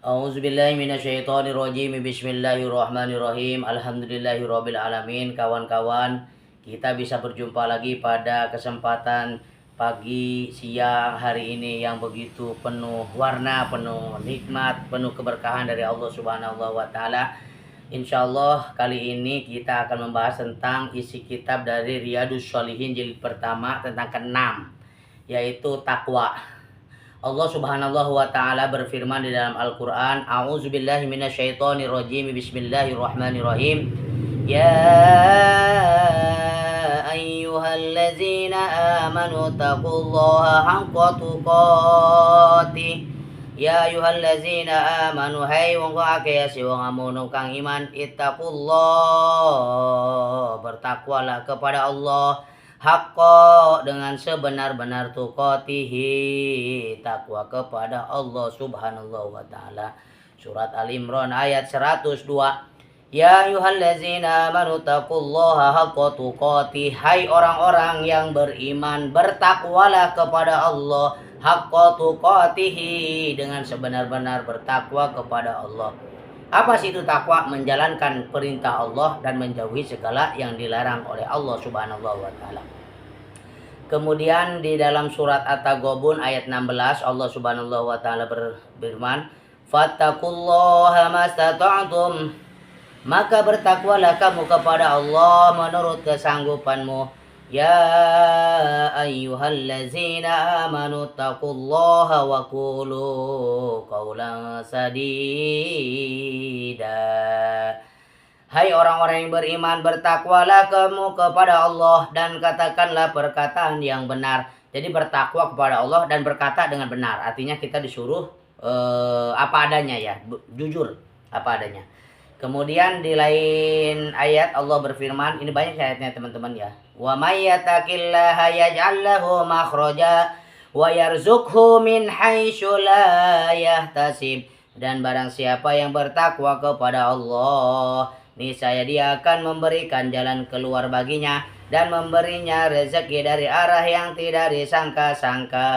A'udzubillahi minasyaitonirrajim. Bismillahirrahmanirrahim. Alhamdulillahirabbil alamin. Kawan-kawan, kita bisa berjumpa lagi pada kesempatan pagi, siang, hari ini yang begitu penuh warna, penuh nikmat, penuh keberkahan dari Allah Subhanahu wa taala. Insyaallah kali ini kita akan membahas tentang isi kitab dari Riyadhus Shalihin jilid pertama tentang keenam, yaitu takwa. Allah Subhanahu wa taala berfirman di dalam Al-Qur'an, A'udzubillahi minasyaitonirrajim. Bismillahirrahmanirrahim. Ya ayyuhallazina amanu taqullaha haqqa tuqatih. Ya ayyuhallazina amanu, hai wong akeh si wong amun kang iman, ittaqullah, bertakwalah kepada Allah, hakko dengan sebenar-benar tuqatihi, takwa kepada Allah Subhanahu wa taala. Surat Al-Imran ayat 102. Ya ayyuhallazina amanu taqullaha haqqa tuqatih, hai orang-orang yang beriman, bertakwalah kepada Allah, haqqa tuqatihi, dengan sebenar-benar bertakwa kepada Allah. Apa sih itu takwa? Menjalankan perintah Allah dan menjauhi segala yang dilarang oleh Allah Subhanahu wa taala. Kemudian di dalam surat At-Taghabun ayat 16 Allah Subhanahu wa taala berfirman, "Fattaqullaha mastata'tum." Maka bertakwalah kamu kepada Allah menurut kesanggupanmu. Ya ayyuhallazina amanu taqullaha wa qulu qawlan sadida. Hai orang-orang yang beriman, bertakwalah kamu kepada Allah dan katakanlah perkataan yang benar. Jadi bertakwa kepada Allah dan berkata dengan benar. Artinya kita disuruh apa adanya ya, jujur apa adanya. Kemudian di lain ayat Allah berfirman, ini banyak ayatnya teman-teman ya. Wa may yattaqillaha yaj'al lahu makhraja wa yarzuqhu min haitsu la yahtasib. Dan barang siapa yang bertakwa kepada Allah, niscaya Dia akan memberikan jalan keluar baginya dan memberinya rezeki dari arah yang tidak disangka-sangka.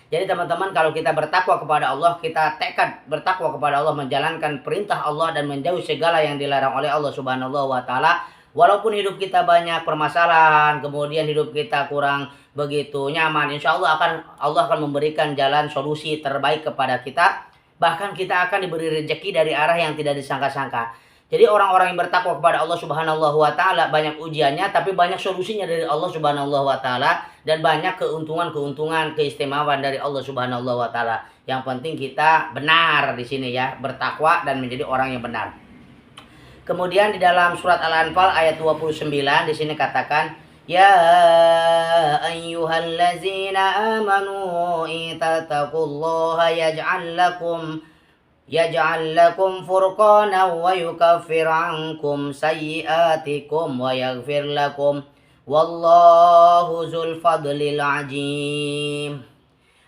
Jadi teman-teman, kalau kita bertakwa kepada Allah, kita tekad bertakwa kepada Allah, menjalankan perintah Allah dan menjauhi segala yang dilarang oleh Allah Subhanahu wa taala. Walaupun hidup kita banyak permasalahan, kemudian hidup kita kurang begitu nyaman, insya Allah akan memberikan jalan solusi terbaik kepada kita. Bahkan kita akan diberi rezeki dari arah yang tidak disangka-sangka. Jadi orang-orang yang bertakwa kepada Allah Subhanahu wa taala banyak ujiannya, tapi banyak solusinya dari Allah Subhanahu wa taala, dan banyak keuntungan-keuntungan, keistimewaan dari Allah Subhanahu wa taala. Yang penting kita benar di sini ya, bertakwa dan menjadi orang yang benar. Kemudian di dalam surat Al-Anfal ayat 29 di sini katakan, ya ayyuhallazina amanu ittaqullaha yaj'al lakum furqana wa yukaffir ankum sayyi'atikum wa yaghfir lakum wallahu dzul fadlil azim.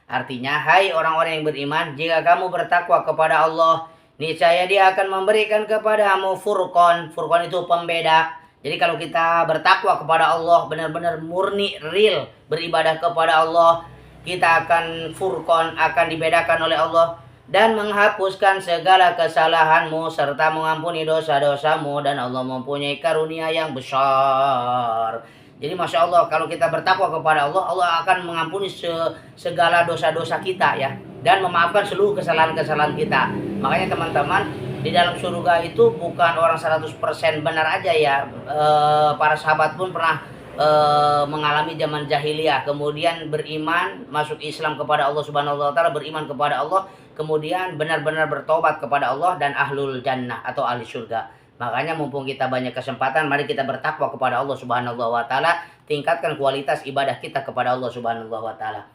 Artinya, hai orang-orang yang beriman, jika kamu bertakwa kepada Allah, niscaya Dia akan memberikan kepadamu furqan. Furqan itu pembeda. Jadi kalau kita bertakwa kepada Allah, benar-benar murni, real beribadah kepada Allah, kita akan furqan, akan dibedakan oleh Allah dan menghapuskan segala kesalahanmu serta mengampuni dosa-dosamu, dan Allah mempunyai karunia yang besar. Jadi Masya Allah, kalau kita bertakwa kepada Allah, Allah akan mengampuni segala dosa-dosa kita ya, dan memaafkan seluruh kesalahan-kesalahan kita. Makanya teman-teman, di dalam surga itu bukan orang 100% benar aja ya. Para sahabat pun pernah mengalami zaman jahiliyah, kemudian beriman, masuk Islam kepada Allah Subhanahu wa taala, beriman kepada Allah, kemudian benar-benar bertobat kepada Allah dan ahlul jannah atau ahli surga. Makanya mumpung kita banyak kesempatan, mari kita bertakwa kepada Allah Subhanahu wa taala, tingkatkan kualitas ibadah kita kepada Allah Subhanahu wa taala.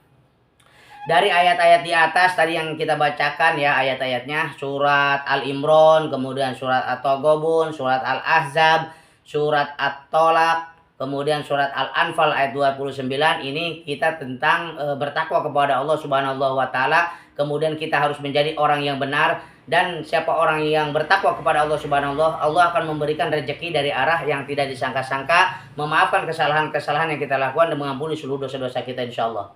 Dari ayat-ayat di atas tadi yang kita bacakan ya, ayat-ayatnya surat Al-Imran, kemudian surat At-Taghabun, surat Al-Ahzab, surat At-Tolak, kemudian surat Al-Anfal ayat 29. Ini kita tentang bertakwa kepada Allah Subhanahu wa taala. Kemudian kita harus menjadi orang yang benar, dan siapa orang yang bertakwa kepada Allah Subhanahu wa taala, Allah akan memberikan rezeki dari arah yang tidak disangka-sangka, memaafkan kesalahan-kesalahan yang kita lakukan dan mengampuni seluruh dosa-dosa kita insyaallah.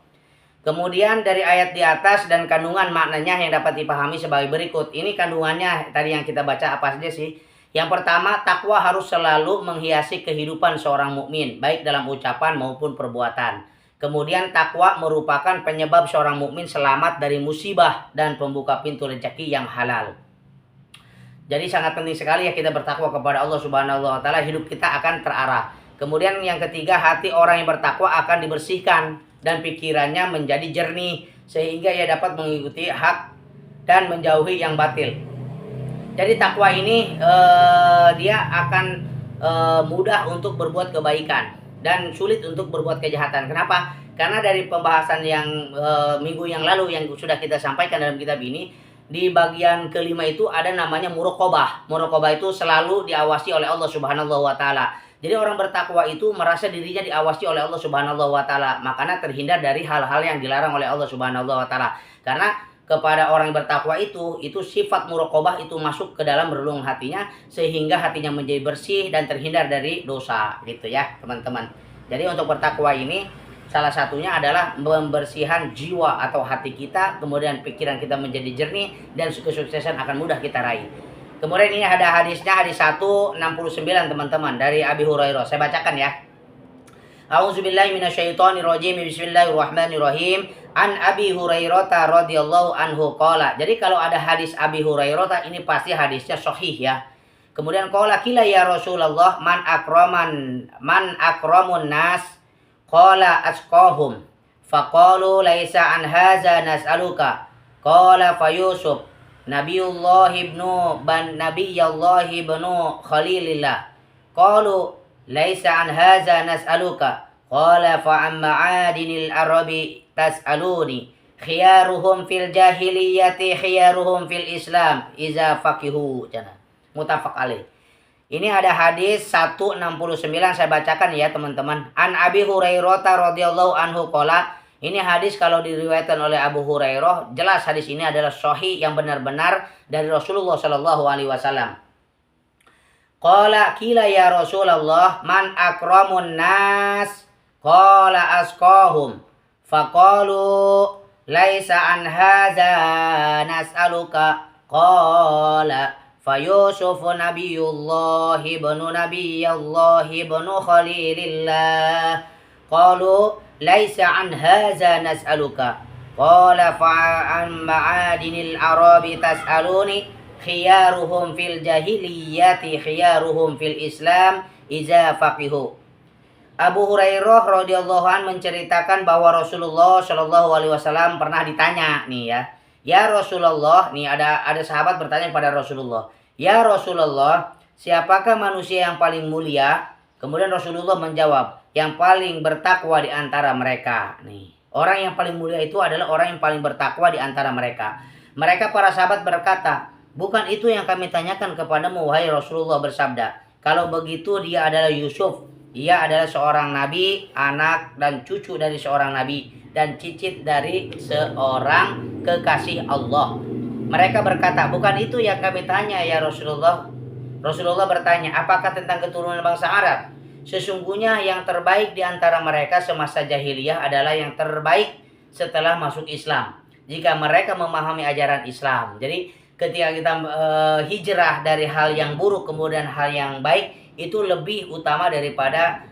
Kemudian dari ayat di atas dan kandungan maknanya yang dapat dipahami sebagai berikut. Ini kandungannya tadi yang kita baca apa saja sih? Yang pertama, takwa harus selalu menghiasi kehidupan seorang mukmin, baik dalam ucapan maupun perbuatan. Kemudian takwa merupakan penyebab seorang mukmin selamat dari musibah dan pembuka pintu rezeki yang halal. Jadi sangat penting sekali ya kita bertakwa kepada Allah Subhanahu wa taala, hidup kita akan terarah. Kemudian yang ketiga, hati orang yang bertakwa akan dibersihkan dan pikirannya menjadi jernih sehingga ia dapat mengikuti hak dan menjauhi yang batil. Jadi takwa ini dia akan mudah untuk berbuat kebaikan dan sulit untuk berbuat kejahatan. Kenapa? Karena dari pembahasan yang minggu yang lalu yang sudah kita sampaikan dalam kitab ini, di bagian kelima itu ada namanya muraqabah. Muraqabah itu selalu diawasi oleh Allah Subhanahu wa taala. Jadi orang bertakwa itu merasa dirinya diawasi oleh Allah Subhanahu wa taala, makanya terhindar dari hal-hal yang dilarang oleh Allah Subhanahu wa taala. Karena kepada orang yang bertakwa itu sifat muraqabah itu masuk ke dalam relung hatinya sehingga hatinya menjadi bersih dan terhindar dari dosa, gitu ya, teman-teman. Jadi untuk bertakwa ini salah satunya adalah pembersihan jiwa atau hati kita, kemudian pikiran kita menjadi jernih dan kesuksesan akan mudah kita raih. Kemudian ini ada hadisnya, hadis 169 teman-teman dari Abi Hurairah. Saya bacakan ya. A'udzubillahi minasyaitonirrajim. Bismillahirrahmanirrahim. An Abi Hurairah radhiyallahu anhu qala. Jadi kalau ada hadis Abi Hurairah ini pasti hadisnya sahih ya. Kemudian qala qila ya Rasulullah man akramun nas qala asqahum faqalu laisa an hadza nas'aluka qala fa Yusuf Nabiyullah ibnu Khalilillah qalu laisa an hadza nas'aluka qala fa an ma'adinil arabi tas'aluni khiyaruhum fil jahiliyati khiyaruhum fil islam iza faqihu. Muttafaq alaih. Ini ada hadis 169 saya bacakan ya teman-teman. An Abi Hurairah radhiyallahu anhu qala. Ini hadis kalau diriwayatkan oleh Abu Hurairah, jelas hadis ini adalah sahih yang benar-benar dari Rasulullah sallallahu alaihi wasallam. Qala qila ya Rasulullah man akramun nas? Qala asqahum. Faqalu laisa an hadza nas'aluka. Qala فيوسف نبي الله بن خليل الله قالوا ليس عن هذا نسألك قال فعن معادن العرب تسألوني خيارهم في الجاهلية خيارهم في الإسلام إذا فقهوا. Abu Hurairah radhiyallahu anhu menceritakan bahwa Rasulullah shallallahu alaihi wasallam pernah ditanya nih ya. Ya Rasulullah, nih ada sahabat bertanya kepada Rasulullah. Ya Rasulullah, siapakah manusia yang paling mulia? Kemudian Rasulullah menjawab, yang paling bertakwa di antara mereka. Nih, orang yang paling mulia itu adalah orang yang paling bertakwa di antara mereka. Mereka para sahabat berkata, bukan itu yang kami tanyakan kepadamu wahai Rasulullah. Bersabda, kalau begitu dia adalah Yusuf. Ia adalah seorang nabi, anak dan cucu dari seorang nabi, dan cicit dari seorang kekasih Allah. Mereka berkata, bukan itu yang kami tanya ya Rasulullah. Rasulullah bertanya, apakah tentang keturunan bangsa Arab? Sesungguhnya yang terbaik di antara mereka semasa jahiliyah adalah yang terbaik setelah masuk Islam, jika mereka memahami ajaran Islam. Jadi ketika kita hijrah dari hal yang buruk kemudian hal yang baik, itu lebih utama daripada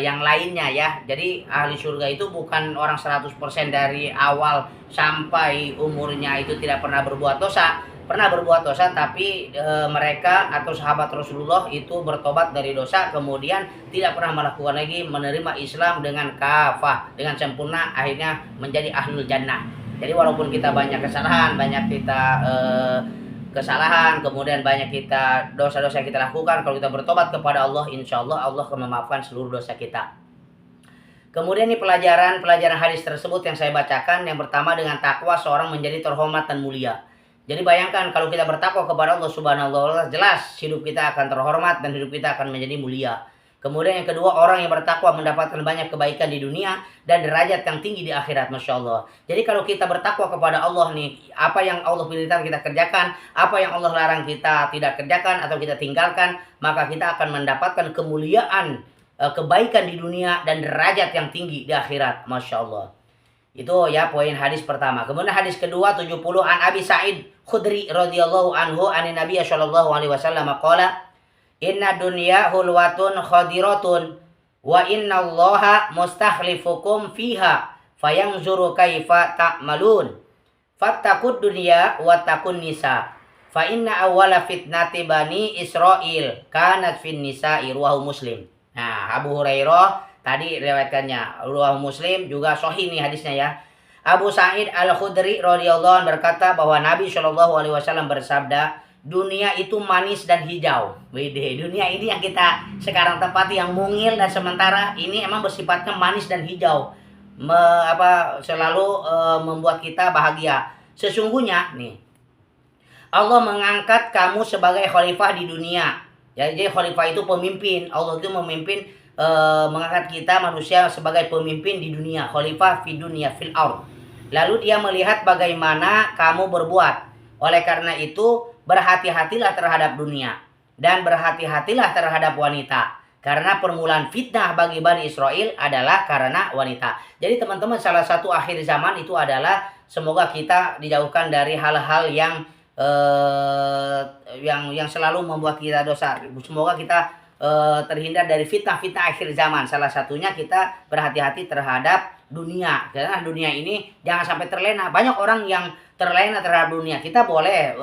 yang lainnya ya. Jadi ahli surga itu bukan orang 100% dari awal sampai umurnya itu tidak pernah berbuat dosa. Pernah berbuat dosa tapi mereka atau sahabat Rasulullah itu bertobat dari dosa, kemudian tidak pernah melakukan lagi, menerima Islam dengan kafah, dengan sempurna, akhirnya menjadi ahlul jannah. Jadi walaupun kita banyak kesalahan, kemudian banyak kita dosa-dosa yang kita lakukan, kalau kita bertobat kepada Allah, insya Allah Allah akan memaafkan seluruh dosa kita. Kemudian ini pelajaran hadis tersebut yang saya bacakan. Yang pertama, dengan takwa seorang menjadi terhormat dan mulia. Jadi bayangkan kalau kita bertakwa kepada Allah Subhanahu wa taala, jelas hidup kita akan terhormat dan hidup kita akan menjadi mulia. Kemudian yang kedua, orang yang bertakwa mendapatkan banyak kebaikan di dunia dan derajat yang tinggi di akhirat, Masya Allah. Jadi kalau kita bertakwa kepada Allah nih, apa yang Allah perintahkan kita kerjakan, apa yang Allah larang kita tidak kerjakan atau kita tinggalkan, maka kita akan mendapatkan kemuliaan, kebaikan di dunia dan derajat yang tinggi di akhirat, Masya Allah. Itu ya poin hadis pertama. Kemudian hadis kedua 70 an Abi Sa'id Khudri radhiyallahu anhu anin Nabi sallallahu alaihi wasallam qala inna dunya hulwatun khadiratun wa innallaha mustakhlifukum fiha fayanzuru kaifa ta'malun fattaqud dunya wa taqun nisa fa inna awwala fitnati bani Israil kanat fin nisa'i ruwahu Muslim. Nah, Abu Hurairah tadi riwayatkannya, riwayat Muslim juga sahih nih hadisnya ya. Abu Sa'id Al-Khudri radhiyallahu anhu berkata bahwa Nabi Shallallahu alaihi wasallam bersabda, dunia itu manis dan hijau. Wede, dunia ini yang kita sekarang tempati yang mungil dan sementara ini emang bersifatnya manis dan hijau. Selalu membuat kita bahagia. Sesungguhnya nih, Allah mengangkat kamu sebagai khalifah di dunia. Ya, jadi khalifah itu pemimpin. Allah itu memimpin, mengangkat kita manusia sebagai pemimpin di dunia. Khalifah fi dunia fil ard. Lalu dia melihat bagaimana kamu berbuat. Oleh karena itu, berhati-hatilah terhadap dunia. Dan berhati-hatilah terhadap wanita. Karena permulaan fitnah bagi Bani Israel adalah karena wanita. Jadi teman-teman, salah satu akhir zaman itu adalah semoga kita dijauhkan dari hal-hal yang selalu membuat kita dosa. Semoga kita terhindar dari fitnah-fitnah akhir zaman. Salah satunya kita berhati-hati terhadap dunia. Karena dunia ini jangan sampai terlena. Banyak orang yang terlena terhadap dunia. Kita boleh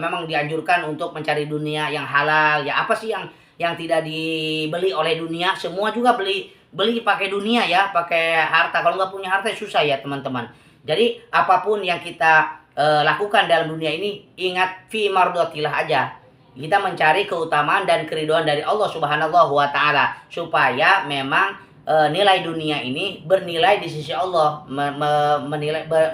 memang dianjurkan untuk mencari dunia yang halal. Ya, apa sih yang tidak dibeli oleh dunia? Semua juga beli pakai dunia ya, pakai harta. Kalau nggak punya harta susah ya teman-teman. Jadi apapun yang kita lakukan dalam dunia ini, ingat fi mardotillah aja. Kita mencari keutamaan dan keridhaan dari Allah Subhanahu wa taala supaya memang nilai dunia ini bernilai di sisi Allah,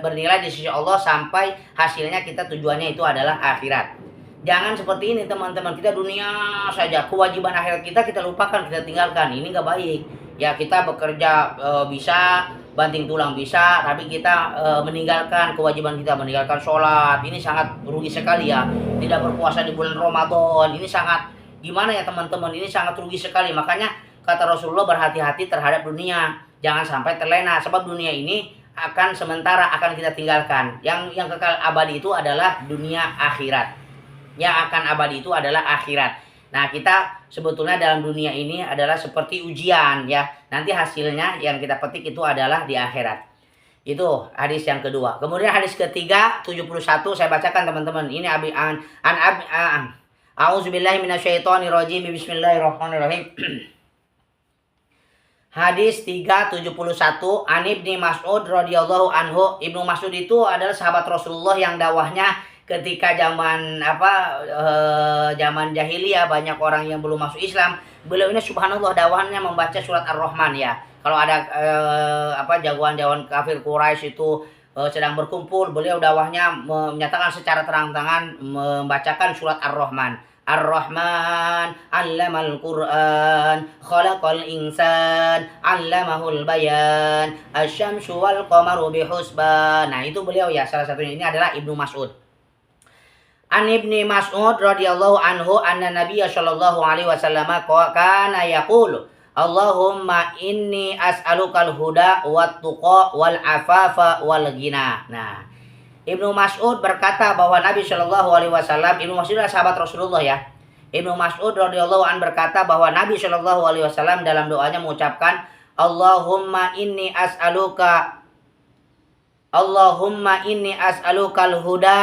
bernilai di sisi Allah sampai hasilnya kita tujuannya itu adalah akhirat. Jangan seperti ini teman-teman, kita dunia saja, kewajiban akhirat kita lupakan, kita tinggalkan. Ini nggak baik. Ya, kita bekerja bisa, banting tulang bisa, tapi kita meninggalkan kewajiban kita, meninggalkan sholat. Ini sangat rugi sekali ya. Tidak berpuasa di bulan Ramadan, ini sangat gimana ya teman-teman, ini sangat rugi sekali. Makanya kata Rasulullah, berhati-hati terhadap dunia, jangan sampai terlena, sebab dunia ini akan sementara, akan kita tinggalkan. Yang kekal abadi itu adalah dunia akhirat. Yang akan abadi itu adalah akhirat. Nah, kita sebetulnya dalam dunia ini adalah seperti ujian ya. Nanti hasilnya yang kita petik itu adalah di akhirat. Itu hadis yang kedua. Kemudian hadis ketiga 71 saya bacakan teman-teman. Ini A'udzubillahi minasyaitonirrajim. Bismillahirrahmanirrahim. Hadis 371 An Ibni Mas'ud radhiyallahu anhu. Ibnu Mas'ud itu adalah sahabat Rasulullah yang dakwahnya ketika zaman jahiliyah, banyak orang yang belum masuk Islam. Beliau ini subhanallah dakwahnya membaca surat Ar-Rahman ya. Kalau ada jagoan-jagoan kafir Quraisy itu sedang berkumpul, beliau dakwahnya menyatakan secara terang-terangan membacakan surat Ar-Rahman. Ar-Rahman 'allamal Qur'an, khalaqal insan, 'allamahul bayan, asy-syamsu wal qamaru bihusban. Nah, itu beliau ya, salah satunya ini adalah Ibnu Mas'ud. An Ibni Mas'ud radhiyallahu anhu anna Nabiy sallallahu alaihi wasallam kana yaqulu Allahumma inni as'alukal huda wat tuqa wal afafa wal ghina. Nah, Ibnu Mas'ud berkata bahwa Nabi Shallallahu alaihi wasallam, Ibnu Mas'ud adalah sahabat Rasulullah ya. Ibnu Mas'ud radhiyallahu anhu berkata bahwa Nabi Shallallahu alaihi wasallam dalam doanya mengucapkan Allahumma inni as'alukal huda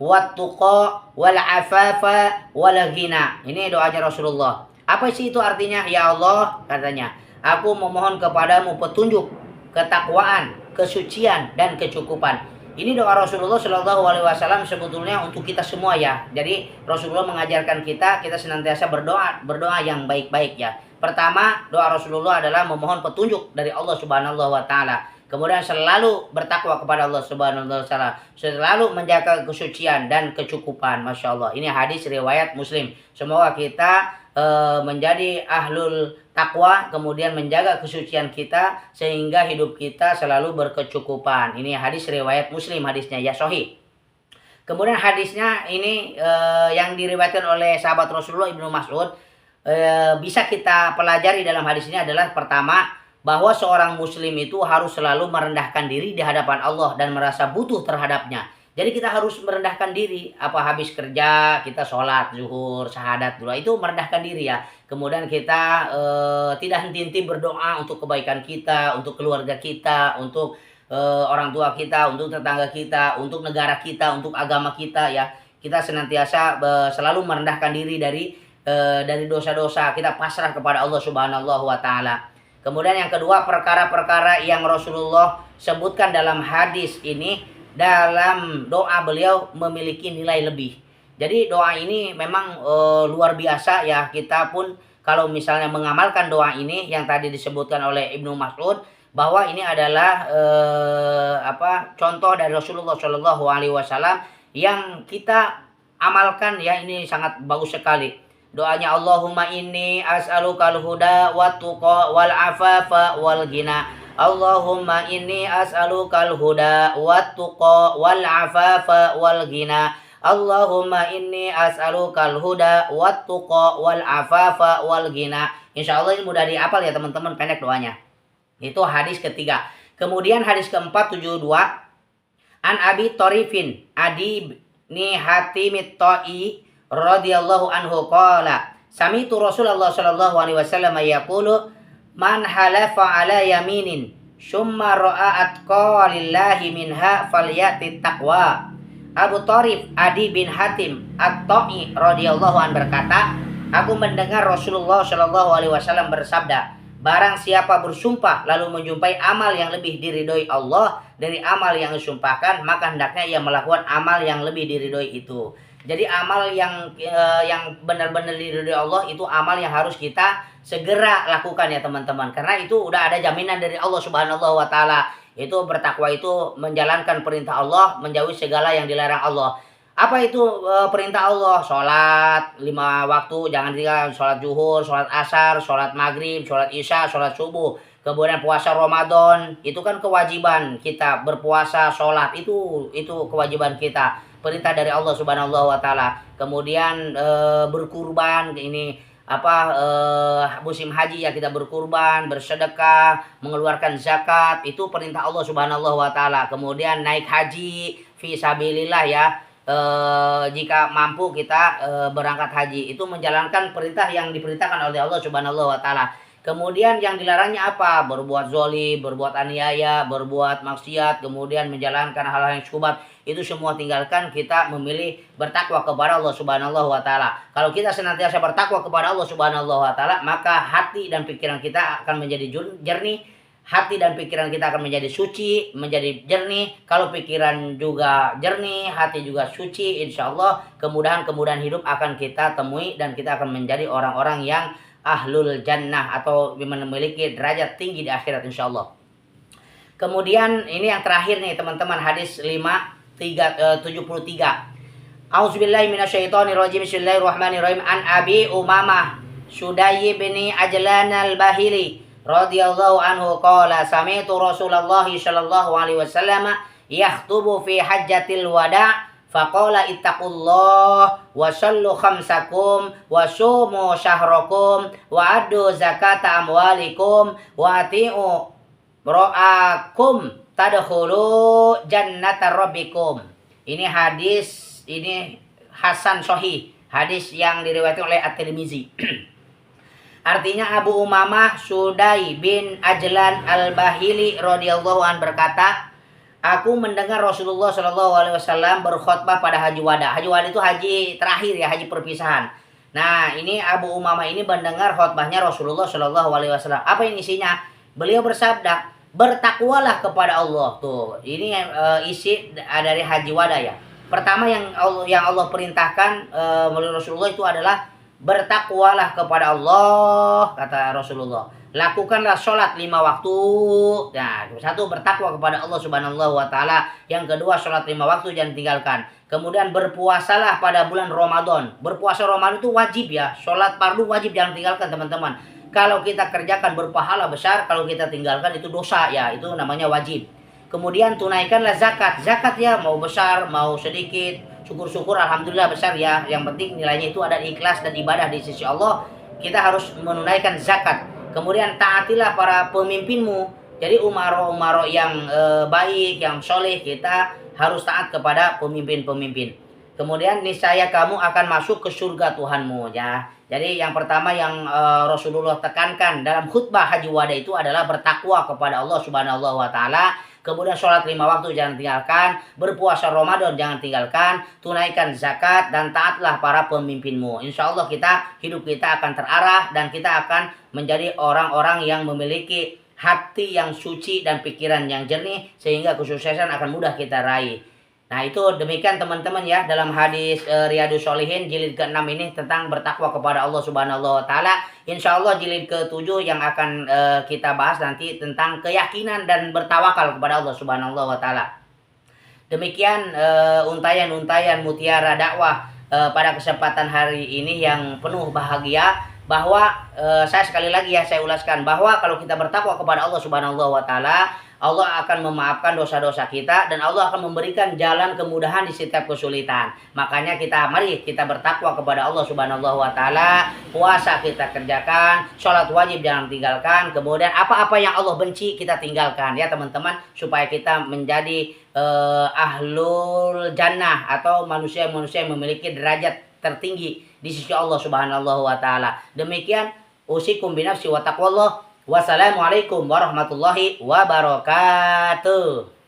wat tuqa wal afafa wal ghina. Ini doanya Rasulullah. Apa sih itu artinya? Ya Allah, katanya, aku memohon kepadamu petunjuk, ketakwaan, kesucian dan kecukupan. Ini doa Rasulullah Shallallahu alaihi wasallam sebetulnya untuk kita semua ya. Jadi Rasulullah mengajarkan kita senantiasa berdoa yang baik-baik ya. Pertama, doa Rasulullah adalah memohon petunjuk dari Allah Subhanahu wa taala. Kemudian selalu bertakwa kepada Allah Subhanahu wa taala, selalu menjaga kesucian dan kecukupan. Masya Allah. Ini hadis riwayat Muslim. Semoga kita menjadi ahlul takwa, kemudian menjaga kesucian kita sehingga hidup kita selalu berkecukupan. Ini hadis riwayat Muslim, hadisnya ya sahih. Kemudian hadisnya ini yang diriwayatkan oleh sahabat Rasulullah Ibnu Mas'ud, bisa kita pelajari dalam hadis ini adalah pertama, bahwa seorang muslim itu harus selalu merendahkan diri di hadapan Allah dan merasa butuh terhadapnya. Jadi kita harus merendahkan diri. Apa habis kerja kita sholat zuhur, syahadat dulu, itu merendahkan diri ya. Kemudian kita tidak henti-henti berdoa untuk kebaikan kita, untuk keluarga kita, untuk orang tua kita, untuk tetangga kita, untuk negara kita, untuk agama kita ya. Kita senantiasa selalu merendahkan diri dari dosa-dosa. Kita pasrah kepada Allah Subhanahu wa taala. Kemudian yang kedua, perkara-perkara yang Rasulullah sebutkan dalam hadis ini, dalam doa beliau memiliki nilai lebih. Jadi doa ini memang luar biasa ya. Kita pun kalau misalnya mengamalkan doa ini yang tadi disebutkan oleh Ibnu Mas'ud, bahwa ini adalah contoh dari Rasulullah Shallallahu Alaihi Wasallam yang kita amalkan ya, ini sangat bagus sekali. Doanya Allahumma inni as'alukal huda wat tuqa wal afafa wal ghina. Allahumma inni as'alukal huda wat tuqa wal afafa wal ghina. Allahumma inni as'alukal huda wat tuqa wal afafa wal ghina. Insyaallah ini mudah dihafal ya teman-teman, pendek doanya. Itu hadis ketiga. Kemudian hadis keempat 72, An Abi Torifin Adi ni Hatimit Ta'i radhiyallahu anhu qala sami'tu Rasulullah sallallahu alaihi wasallam yaqulu man halafa ala yaminin summa ra'at qalillahi minha falyati taqwa. Abu Torif Adi bin Hatim At-Ta'i radhiyallahu an berkata, aku mendengar Rasulullah sallallahu alaihi wasallam bersabda, barang siapa bersumpah lalu menjumpai amal yang lebih diridhoi Allah dari amal yang disumpahkan, maka hendaknya ia melakukan amal yang lebih diridhoi itu. Jadi amal yang benar-benar diridhoi Allah itu amal yang harus kita segera lakukan ya teman-teman. Karena itu udah ada jaminan dari Allah Subhanahu wa taala. Itu bertakwa itu menjalankan perintah Allah, menjauhi segala yang dilarang Allah. Apa itu perintah Allah? Sholat 5 waktu, jangan tinggal sholat zuhur, sholat asar, sholat maghrib, sholat isya, sholat subuh. Kemudian puasa Ramadan, itu kan kewajiban kita berpuasa, sholat, itu kewajiban kita. Perintah dari Allah Subhanahu wa taala. Kemudian berkurban, ini musim haji ya, kita berkurban, bersedekah, mengeluarkan zakat, itu perintah Allah Subhanahu wa taala. Kemudian naik haji fi sabilillah ya. Jika mampu kita berangkat haji, itu menjalankan perintah yang diperintahkan oleh Allah Subhanahu wa taala. Kemudian yang dilarangnya apa? Berbuat zalim, berbuat aniaya, berbuat maksiat, kemudian menjalankan hal-hal yang syubhat. Itu semua tinggalkan, kita memilih bertakwa kepada Allah Subhanahu wa taala. Kalau kita senantiasa bertakwa kepada Allah Subhanahu wa taala, maka hati dan pikiran kita akan menjadi jernih. Hati dan pikiran kita akan menjadi suci, menjadi jernih. Kalau pikiran juga jernih, hati juga suci, insya Allah kemudahan-kemudahan hidup akan kita temui dan kita akan menjadi orang-orang yang ahlul jannah atau memiliki derajat tinggi di akhirat insya Allah. Kemudian ini yang terakhir nih teman-teman, hadis 73. Auzubillahi minasyaitonirrajim. Bismillahirrahmanirrahim. An Abi Umamah Sudai bin Ajlan al-Bahili radhiyallahu anhu qala sami'tu Rasulullah sallallahu alaihi wasallam yakhutubu fi hajjatil wada' faqala ittaqullah wa sallu khamsakum wa sumu syahrakum wa addu zakata amwalikum wa ati'u ra'akum tadkhulu jannata rabbikum. Ini hadis ini hasan sahih, hadis yang diriwayatkan oleh At-Tirmizi. Artinya Abu Umamah Sudai bin Ajlan al-Bahili radhiyallahu an berkata, aku mendengar Rasulullah Shallallahu alaihi wasallam berkhutbah pada haji wada. Haji wada itu haji terakhir ya, haji perpisahan. Nah, ini Abu Umamah ini mendengar khutbahnya Rasulullah Shallallahu alaihi wasallam. Apa yang isinya? Beliau bersabda, bertakwalah kepada Allah. Tuh, ini isi dari haji wada ya. Pertama yang Allah perintahkan melalui Rasulullah itu adalah bertakwalah kepada Allah, kata Rasulullah. Lakukanlah sholat 5 waktu. Nah, satu, bertakwa kepada Allah Subhanahu wa taala. Yang kedua, sholat 5 waktu jangan tinggalkan. Kemudian berpuasalah pada bulan Ramadan. Berpuasa Ramadan itu wajib ya. Sholat fardu wajib, jangan tinggalkan teman-teman. Kalau kita kerjakan berpahala besar, kalau kita tinggalkan itu dosa ya. Itu namanya wajib. Kemudian tunaikanlah zakat. Zakat ya, mau besar, mau sedikit. Syukur-syukur alhamdulillah besar ya. Yang penting nilainya itu ada ikhlas dan ibadah di sisi Allah. Kita harus menunaikan zakat. Kemudian taatilah para pemimpinmu. Jadi umaro-umaro yang baik, yang soleh, kita harus taat kepada pemimpin-pemimpin. Kemudian niscaya kamu akan masuk ke surga Tuhanmu ya. Jadi yang pertama yang Rasulullah tekankan dalam khutbah Haji Wada itu adalah bertakwa kepada Allah Subhanahu wa taala. Kemudian sholat 5 waktu jangan tinggalkan, berpuasa Ramadan jangan tinggalkan, tunaikan zakat dan taatlah para pemimpinmu. Insya Allah hidup kita akan terarah dan kita akan menjadi orang-orang yang memiliki hati yang suci dan pikiran yang jernih sehingga kesuksesan akan mudah kita raih. Nah itu demikian teman-teman ya dalam hadis Riyadus Shalihin jilid ke-6 ini tentang bertakwa kepada Allah Subhanahu wa taala. Insyaallah jilid ke-7 yang akan kita bahas nanti tentang keyakinan dan bertawakal kepada Allah Subhanahu wa taala. Demikian untayan-untayan mutiara dakwah pada kesempatan hari ini yang penuh bahagia, bahwa saya sekali lagi ya saya ulaskan bahwa kalau kita bertakwa kepada Allah Subhanahu wa taala, Allah akan memaafkan dosa-dosa kita dan Allah akan memberikan jalan kemudahan di setiap kesulitan. Makanya mari kita bertakwa kepada Allah Subhanahu wa taala, puasa kita kerjakan, sholat wajib jangan tinggalkan, kemudian apa-apa yang Allah benci kita tinggalkan ya teman-teman, supaya kita menjadi ahlul jannah atau manusia-manusia yang memiliki derajat tertinggi di sisi Allah Subhanahu wa taala. Demikian usikum binafsi wa taqwallah. Wassalamualaikum warahmatullahi wabarakatuh.